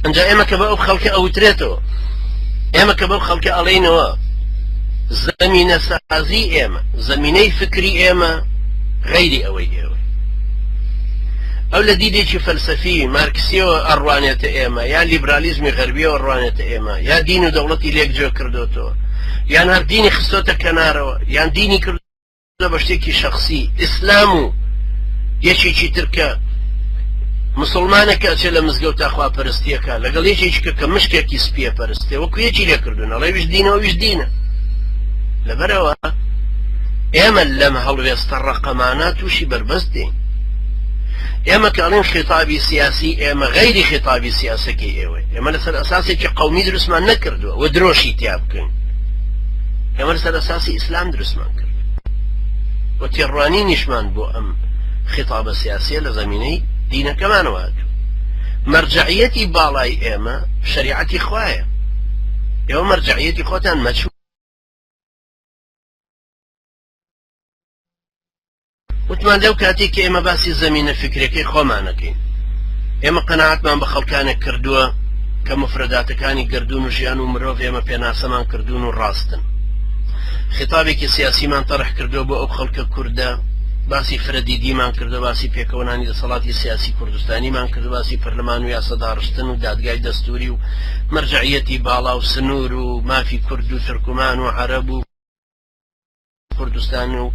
ئەنجا ئێمە کە بە ئەو خەڵکە ئەوترێتەوە، ئێمە کە بەو خەڵکە ئەڵێنەوە زەمینە سازی ئێمە، زەمینەی فکری ئێمە غەیری ئەوەی ئێوە، ئەو لە دیدێکی فەلسەفی مارکسیەوە ئەڕوانێتە ئێمە، یان لیبرالیزمی غەربیەوە ئەڕوانێتە ئێمە، یا دین و دەوڵەتی لێک جێ کردوتەوە، یان هەر دینی خستۆتە کەنارەوە، یان دینی کردوتە بە شتێکی شەخسی. ئیسلام و یەکێکی ترکە مسلمانێکە ئەچێت لە مزگەوتا خواپەرستیەکە لەگەڵ یەکێکیکە کە مشکێکی سپیە پەرستێ، وەکو یەکی لێکردوون ئەڵێ ویش دینەوە ویش دینە. لەبەرەوە ئێمە لەم هەڵوێستە ڕەقەمانە تووشی بربەست دێین. ئێمە کە ئەڵێن خیتابی سیاسی، ئێمە غەیری خیتابی سیاسەکەی ئێوە، ئێمە لەسەر ئەساسێکی قەومی دروستمان نەکردووە و درۆشی تیا بکەین، ئێمە لەسەر ئەساسی ئیسلام دروستمان کرد و تێڕوانی نیشمان بۆ ئەم خیتابە سیاسیە لە زەمینەی دینەکەمانەوە هاتووە. مەرجعیەتی باڵای ئێمە شەریعەتی خوایە، ئێوە مەرجعیەتی خۆتان مەچوو. وتمان لەو کاتێک کە ئێمە باسی زەمینە فکرەکەی خۆمانەکەین، ئێمە قەناعەتمان بە خەڵکانێک کردووە کە مفرداتەکانی گردون و ژیان و مرۆڤ ئێمە پێناسەمان کردوون و ڕاستن. خیتابێکی سیاسیمان تەڕح کردووە بۆ ئەو خەڵکە کووردە، باسی فرەدی دیمان کردو، باسی پێکەوەنانی دەسەڵاتی سیاسی کوردستانیمان کردو، باسی پەرلەمان و یاسەداڕشتن و دادگای دەستوری و مەرجعیەتی باڵا و سنوور و مافی کورد و ترکمان و عەرەب و کوردستان و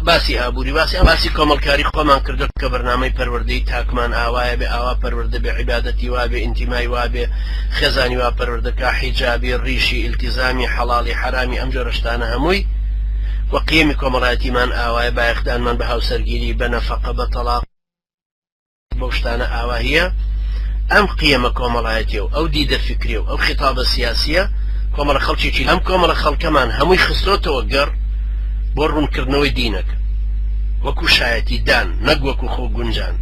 باسی ئابووری، باسی کۆمەڵکاری خۆمان کردو کە بەرنامەی پەروەردەی تاکمان ئاوایە بێ، ئاوا پەروەردە بێ، عیبادەتی وابێ، ئینتیمای وابێ، خێزانی وا پەروەردەکە، حیجابی، ڕیشی، ئیلتیزامی، حەڵاڵی، حرامی، ئەم جۆرە شتانە هەمووی وەقیەمی کۆمەڵایەتیمان ئاوایە، بایەخدانمان بە هاوسەرگیری، بە نەفەقە، بە تەلاق، بەو شتانە ئاوا هەیە. ئەم قیەمە کۆمەڵایەتیە و ئەو دیدە فکریە و ئەو خیتابە سیاسیە کۆمەڵە خەڵکێکی ئەم کۆمەڵە خەڵکەمان هەمووی خستۆتەوە گەڕ بۆ ڕوونکردنەوەی دینەکە، وەکو شایەتی دان، نەک وەکو خۆ گونجان،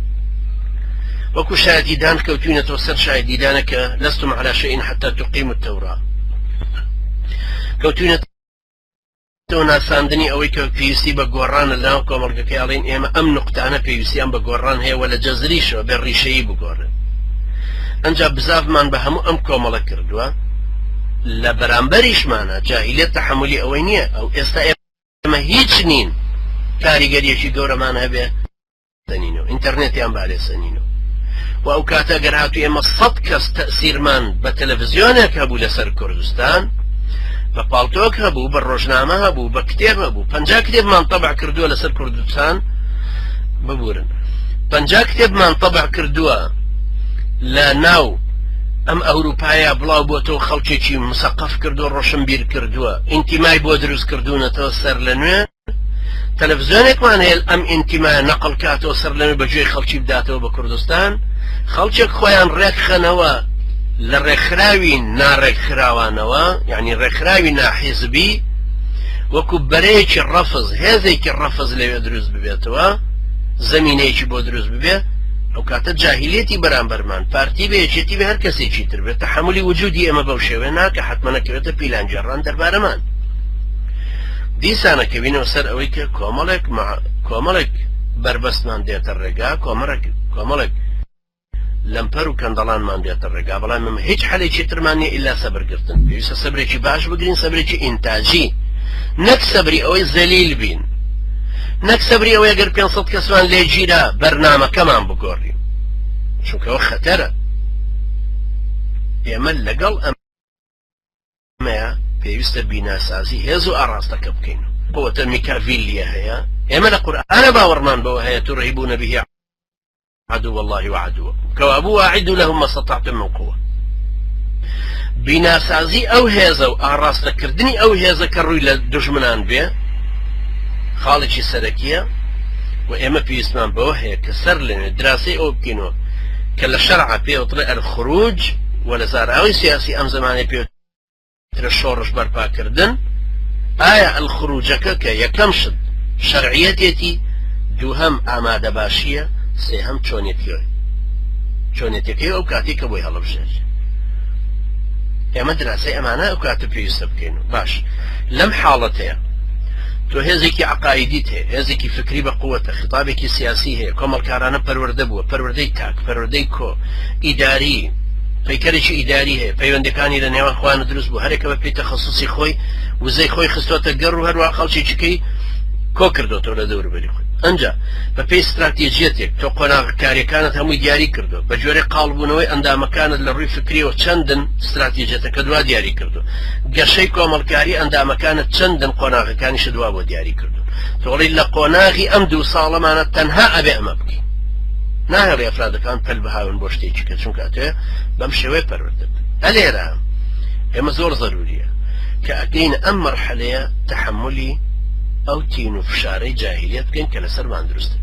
وەکو شایەتی دان کەوتوینەتەوە سەر شایەتی دانەکە لەستم عەلا شەیئین حەتتا تقیموا التەوراة، کەوتوینەتەوە ناساندنی ئەوەی کە پێویستی بە گۆڕانە لەناو کۆمەڵگەکەی ئەڵێن ئێمە ئەم نوقتانە پێویستیان بە گۆڕان هەیە و لە جەزریشەوە بێ ڕیشەیی بگۆڕن. ئەنجا بزافمان بە هەموو ئەم کۆمەڵە کردووە لە بەرامبەریشمانە جاهیلێت تەحەمولی ئەوەی نییە. ئەو ئێستا ئێمە هیچ نین کاریگەریەکی گەورەمان هەبێ سەنینەوە، ئینتەرنێتیان بالێ سەنینەوە، و ئەو کاتە گەر هاتوو ئێمە 100 کەس تەئسیرمان بە تەلەڤیزیۆنێک هەبوو لەسەر کوردستان، بە پاڵتۆک هەبوو، بە ڕۆژنامە هەبوو، بە کتێب هەبوو، 50 کتێبمان تەبع کردووە لەسەر کوردستان، ببورن 50 کتێبمان تەبع کردووە لە ناو ئەم ئەوروپایە بڵاو بۆتەوە، خەڵکێکی مسەقف کردووە، ڕۆشنبیر کردووە، ئینتیمای بۆ دروست کردوونەتەوە سەر لە نوێ، تەلەڤیزیۆنێکمان هەیە ئەم ئینتیمایە نەقڵ کاتەوە سەر لە نوێ بەگوێی خەڵکی بداتەوە بە کوردستان، خەڵکێک خۆیان ڕێکخەنەوە لە ڕێکخراوی ناڕێکخراوانەوە، یعنی ڕێکخراوی ناحیزبی، وەکو بەرەیەکی ڕەفز، هێزێکی ڕەفز لەوێ دروست ببێتەوە، زەمینەیەکی بۆ دروست ببێ. ئەو کاتە جاهیلێتی بەرامبەرمان پارتی بە یەکێتی بە هەر کەسێکی تر بێت، تەحەمولی وجودی ئێمە بەو شێوێ ناکە حتمە نەکەوێتە پیلانجێڕان دەربارەمان. دیسانە کەبینەوە سەر ئەوەی کە کۆمەڵێک بربەستمان دێتە ڕێگا، کۆمەڵێک لەمپەر و کەندەڵانمان دێتە ڕێگا، بەڵام ئێمە هیچ حەلێکی ترمان نییە ئیلا سەبرگرتن. پێویستە سەبرێکی باش بگرین، سەبرێکی ئینتاجی، نەک سەبری ئەوەی زەلیل بین، نەک سەبری ئەوەی ئەگەر 500 کەسمان لێ گیرە بەرنامەکەمان بگۆڕین، چونکەوە خەتەرە. ئێمە لەگەڵ ئەمەیە پێویستە بیناسازی هێز و ئاڕاستەکە بکەین. قووەتە میکاڤیلیە هەیە، ئێمە لە قورئانە باوەڕمان بەوە هەیە تورهیبون به عدو الله وعدوكم كوابوا واعدوا لهم ما استطعتم من قوة. بیناسازی ئەو هێزە و ئاڕاستەکردنی ئەو هێزە کە ڕووی لە دژمنان بێ خاڵێکی سەرەکیە، و ئێمە پێویستمان بەوە هەیە کە سەر لێنێ دراسی ئەو بکەینەوە کە لە شەرعە پێوتڵێ الخروج، و لە زاراوی سیاسی ئەم زمانێ پێوترە شۆڕش بەرپاکردن. ئایا الخروجەکە کە یەکەم شت شەرعیەتێتی، دووهەم ئامادە باشیە، سێهەم چۆنێتەکەی ئەو کاتی کە بۆی هەڵبژێت. ئێمە دراسی ئەمانە ئەو کاتە پێویستە بکەین. باش لەم حاڵەتەیە تۆ هێزێکی عقایدیت هەیە، هێزێکی فکری بە قووەتە، خیتابێکی سیاسی هەیە، کۆمەڵکارانە پەروەردە بووە، پەروەردەی تاک، پەروەردەی کۆ، ئیداری، پیکەرێکی ئیداری هەیە پەیوەندەکانی لە نێوان خۆیان دروست بوو هەرێکە بە پێی تەخەسوسی خۆی وزەی خۆی خستۆتە گەڕ و هەروە خەڵکیچکەی کۆ کردوتەوە لە دەوروبەری خۆی ئەنجا بە پێی استراتیژیەتێک تۆ قۆناغەکاریەکانت هەمووی دیاری کردو بە جۆرەی قاڵبوونەوەی ئەندامەکانت لە ڕووی فکریەوە چەندن استراتیژیەتەکە دوا دیاری کردو گەشەی کۆمەڵکاری ئەندامەکانت چەندن قۆناغەکانیش دوا بۆ دیاری کردو تۆڵی لە قۆناغی ئەم 2 ساڵەمانە تەنها ئەبێ ئەمە بکەی ناهێڵی ئەفرادەکان پەل بەهاون بۆ شتێکی کە چونکە تێ بەم شێوەیە پەروەردە ئەلێرە ئێمە زۆر ضروریە کە ئەگەین ئەم مەرحەلەیە تەحملی ئەو تین و فشارەی جاهلیەت بکەین کە لەسەرمان دروستە